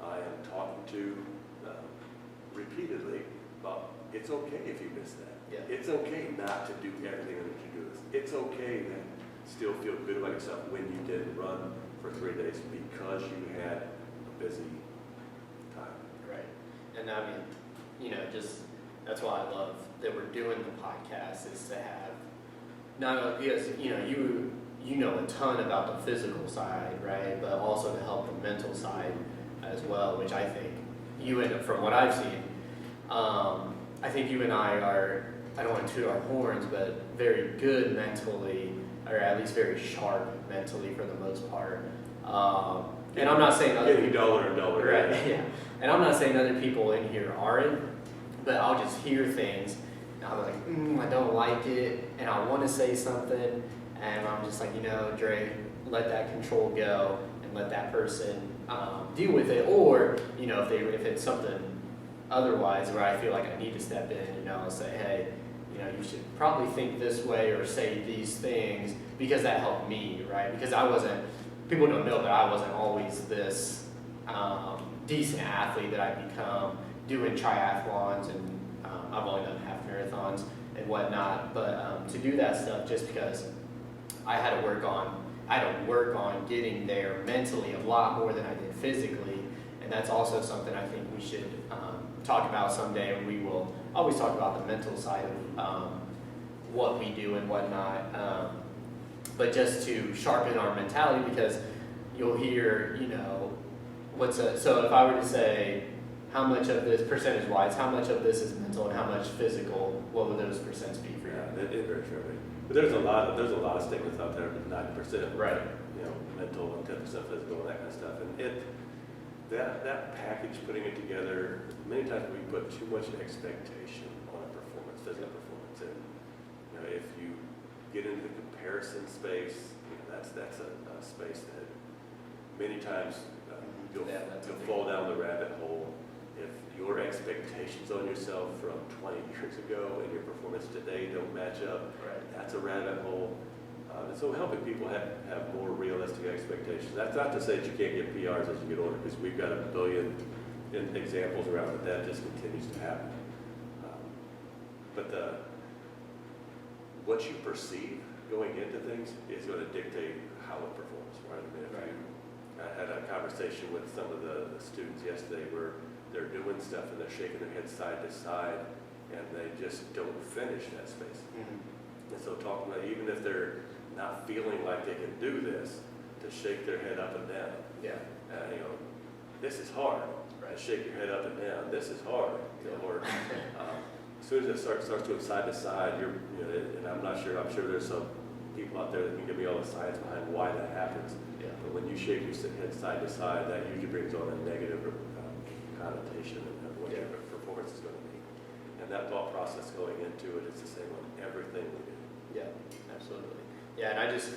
I am talking to repeatedly about it's okay if you miss that. Yeah. It's okay not to do everything on your to-do list. It's okay to still feel good about yourself when you did run for 3 days because you had a busy time. Right. And just that's why I love that we're doing the podcast, is to have not only, because you know a ton about the physical side, right, but also to help the mental side as well, which I think from what I've seen, I think you and I are, I don't want to toot our horns, but very good mentally, or at least very sharp mentally for the most part. And I'm not saying other getting people, duller and duller. right? Yeah. And I'm not saying other people in here aren't, but I'll just hear things, and I'm like, I don't like it, and I want to say something, and I'm just like, Dre, let that control go, and let that person deal with it, or if it's something otherwise where I feel like I need to step in, I'll say, hey, you should probably think this way or say these things, because that helped me, right? Because people don't know, but I wasn't always this decent athlete that I've become doing triathlons, and I've only done half marathons and whatnot, but to do that stuff just because I had to work on getting there mentally a lot more than I did physically, and that's also something I think we should talk about someday, and we will always talk about the mental side of what we do and whatnot, but just to sharpen our mentality, because you'll hear, so if I were to say, how much of this, percentage-wise, how much of this is mental and how much physical, what would those percents be for you? Yeah, that is very true. But there's a lot of statements out there, 90%, right? Mental and 10% physical and that kind of stuff. And that package, putting it together, many times we put too much expectation on a performance, physical performance. And if you get into the comparison space, that's a space that many times you'll fall down the rabbit hole. If your expectations on yourself from 20 years ago and your performance today don't match up, right, that's a rabbit hole. And so helping people have more realistic expectations. That's not to say that you can't get PRs as you get older, because we've got a billion examples around that just continues to happen. But what you perceive going into things is going to dictate how it performs, right? I had a conversation with some of the students yesterday where they're doing stuff and they're shaking their head side to side and they just don't finish that space. Mm-hmm. And so talking about, even if they're not feeling like they can do this, to shake their head up and down. Yeah. This is hard. Right? Shake your head up and down. This is hard. Or as soon as it starts doing side to side, and I'm not sure. I'm sure there's some people out there that can give me all the science behind why that happens. Yeah. But when you shake your head side to side, that usually brings on a negative connotation of what your performance is going to be. And that thought process going into it is the same on everything we do. Yeah, absolutely. Yeah, and I just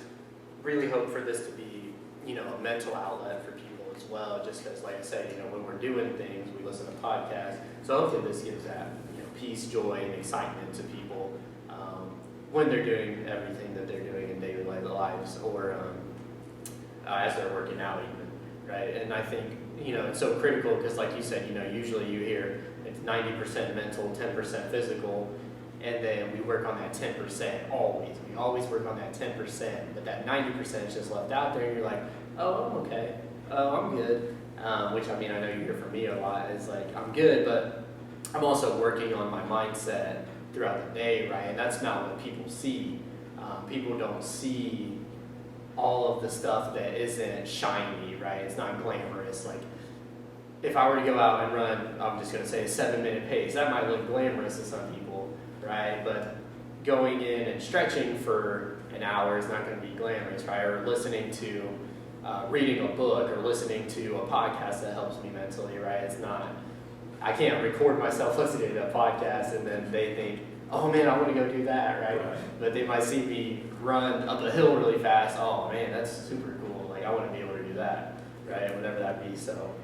really hope for this to be, a mental outlet for people as well, just because, like I said, when we're doing things, we listen to podcasts, so hopefully this gives that, peace, joy, and excitement to people when they're doing everything that they're doing in daily lives, or as they're working out even, right? And I think, it's so critical, because like you said, usually you hear it's 90% mental, 10% physical, and then we work on that 10% always. We always work on that 10%, but that 90% is just left out there, and you're like, oh, I'm okay. Oh, I'm good. Which, I know you hear from me a lot. It's like, I'm good, but I'm also working on my mindset throughout the day, right? And that's not what people see. People don't see all of the stuff that isn't shiny, right? It's not glamorous. Like, if I were to go out and run, I'm just going to say a 7-minute pace, that might look glamorous to some people, right? But going in and stretching for an hour is not going to be glamorous, right? Or listening to, reading a book or listening to a podcast that helps me mentally, right? It's not, I can't record myself listening to a podcast and then they think, oh man, I want to go do that, right? But they might see me run up a hill really fast. Oh man, that's super cool. Like, I want to be able to do that, right? Whatever that be. So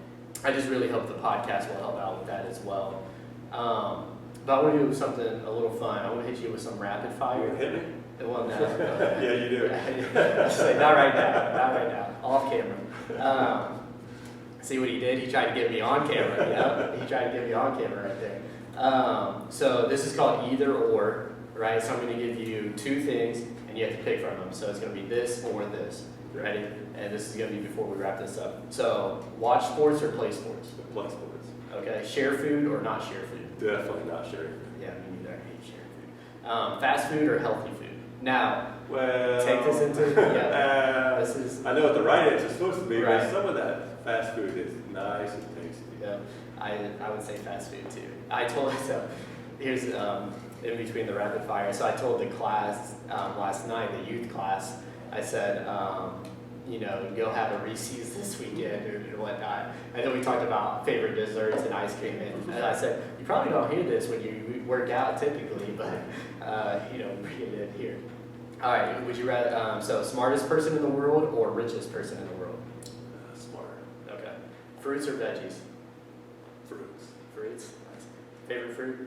I just really hope the podcast will help out with that as well. But I want to do something a little fun. I want to hit you with some rapid fire. You hit me? Well, no. Yeah, you do. Not right now. Off camera. See what he did? He tried to get me on camera. Yep. He tried to get me on camera right there. So this is called either or, right? So I'm going to give you two things, and you have to pick from them. So it's going to be this or this. Ready? And this is going to be before we wrap this up. So watch sports or play sports? Play sports. Okay. Share food or not share food? Definitely not sharing food. Yeah, me neither. I hate sharing food. Fast food or healthy food? Now, well, take this into this is. I know what the right answer is supposed to be, right. but some of that fast food is nice and tasty. Yeah, I would say fast food too. Here's in between the rapid fire. So I told the class last night, the youth class, I said, go have a Reese's this weekend and whatnot. And then we talked about favorite desserts and ice cream. And I said, you probably don't hear this when you work out typically, but bring it in here. All right, would you rather, so smartest person in the world or richest person in the world? Smart. Okay. Fruits or veggies? Fruits. Fruits. Nice. Favorite fruit?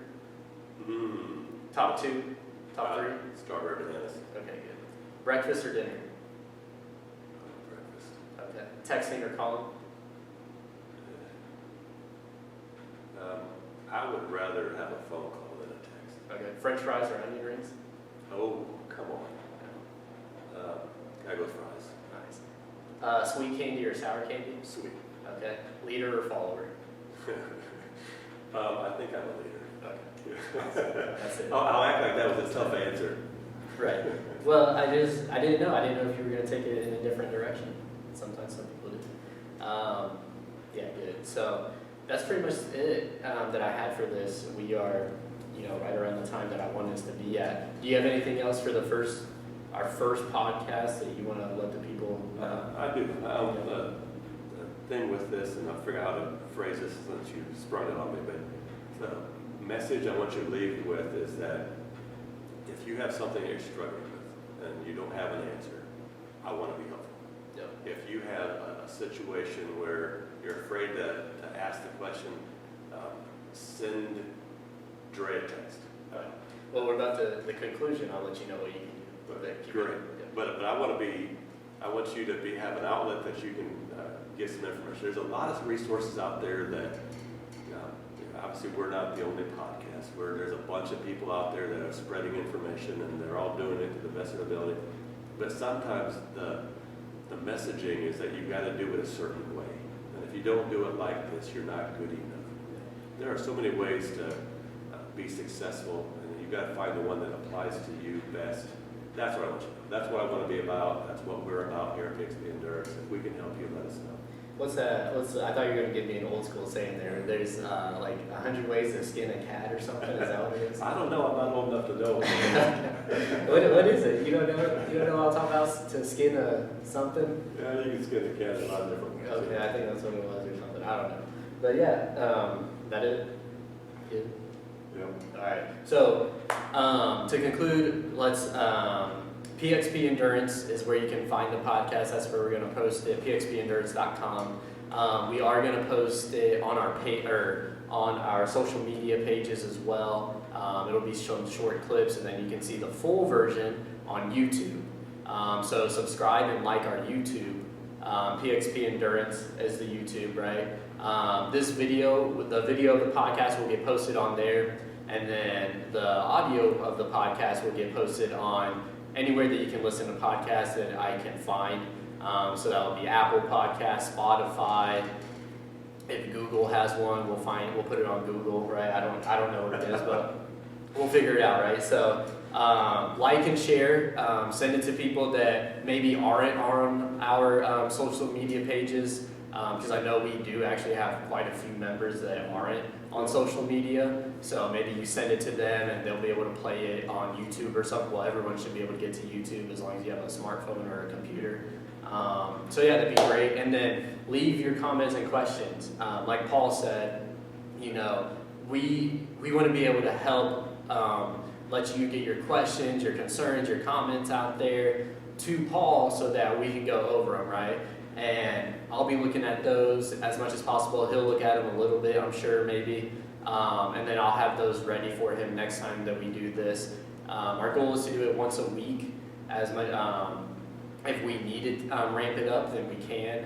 Mmm. Top two? Top three? Strawberry bananas. Okay, good. Breakfast or dinner? Breakfast. Okay. Texting or calling? I would rather have a phone call than a text. Okay. French fries or onion rings? Oh, come on. I go with fries. Nice. Sweet candy or sour candy? Sweet. Okay. Leader or follower? I think I'm a leader. Okay. That's it. I'll act like that was a tough answer. Right. Well, I didn't know. I didn't know if you were going to take it in a different direction. Sometimes some people do. Yeah, good. So that's pretty much it that I had for this. We are, right around the time that I want us to be at. Do you have anything else for our first podcast that you want to let the people? I do. The thing with this, and I'll figure out how to phrase this since you sprung it on me, but the message I want you to leave with is that if you have something that you're struggling with and you don't have an answer, I want to be helpful. Yep. If you have a situation where you're afraid to ask the question, send Dre a text. Well, what about the conclusion? I'll let you know what you can do. Great. But I want you to have an outlet that you can get some information. There's a lot of resources out there that, obviously we're not the only podcast, where there's a bunch of people out there that are spreading information and they're all doing it to the best of their ability. But sometimes the messaging is that you've got to do it a certain way. And if you don't do it like this, you're not good enough. There are so many ways to be successful, and you've got to find the one that applies to you best. That's what I want you to know. That's what I want to be about. That's what we're about here at PXP Endurance. If we can help you, let us know. What's that? I thought you were going to give me an old school saying there. There's like 100 ways to skin a cat or something. Is that what it is? I don't know. I'm not old enough to know. What is it? You don't know? You don't know what I'm talking about? To skin something? Yeah, you can skin a cat in a lot of different ways. Okay, I think that's what it was or something. I don't know. But yeah, that it? Good. Yep. All right. So to conclude, let's. PXP Endurance is where you can find the podcast. That's where we're going to post it. PXPendurance.com. We are going to post it on on our social media pages as well. It'll be showing short clips, and then you can see the full version on YouTube. So subscribe and like our YouTube. PXP Endurance is the YouTube, right? The video of the podcast will get posted on there, and then the audio of the podcast will get posted on anywhere that you can listen to podcasts that I can find. So that will be Apple Podcasts, Spotify. If Google has one, we'll put it on Google, right? I don't know what it is, but we'll figure it out, right? So like and share, send it to people that maybe aren't on our social media pages, because I know we do actually have quite a few members that aren't on social media. So maybe you send it to them and they'll be able to play it on YouTube or something. Well, everyone should be able to get to YouTube as long as you have a smartphone or a computer. So yeah, that'd be great. And then leave your comments and questions. Like Paul said, we want to be able to help let you get your questions, your concerns, your comments out there to Paul so that we can go over them, right? And I'll be looking at those as much as possible. He'll look at them a little bit, I'm sure, maybe. And then I'll have those ready for him next time that we do this. Our goal is to do it once a week. As much, if we need to ramp it up, then we can.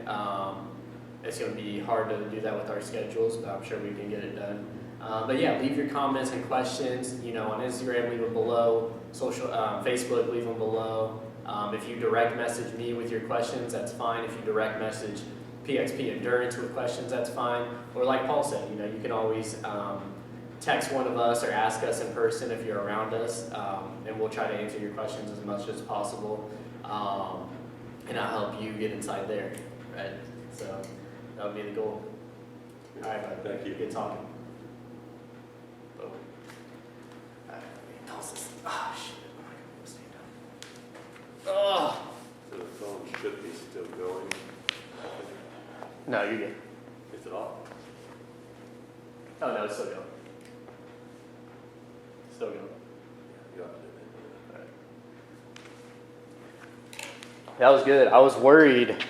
It's going to be hard to do that with our schedules, but I'm sure we can get it done. But yeah, leave your comments and questions. On Instagram, leave them below. Facebook, leave them below. If you direct message me with your questions, that's fine. If you direct message PXP Endurance with questions, that's fine. Or like Paul said, you can always text one of us or ask us in person if you're around us, and we'll try to answer your questions as much as possible. And I'll help you get inside there, right? So that would be the goal. All right, bud. Thank you. Good talking. Boom. All right, toss this. Oh, shit. Oh. So the phone should be still going. No, you're good. Is it off? Oh, no, it's still going. Still going. You have to do that. All right. That was good. I was worried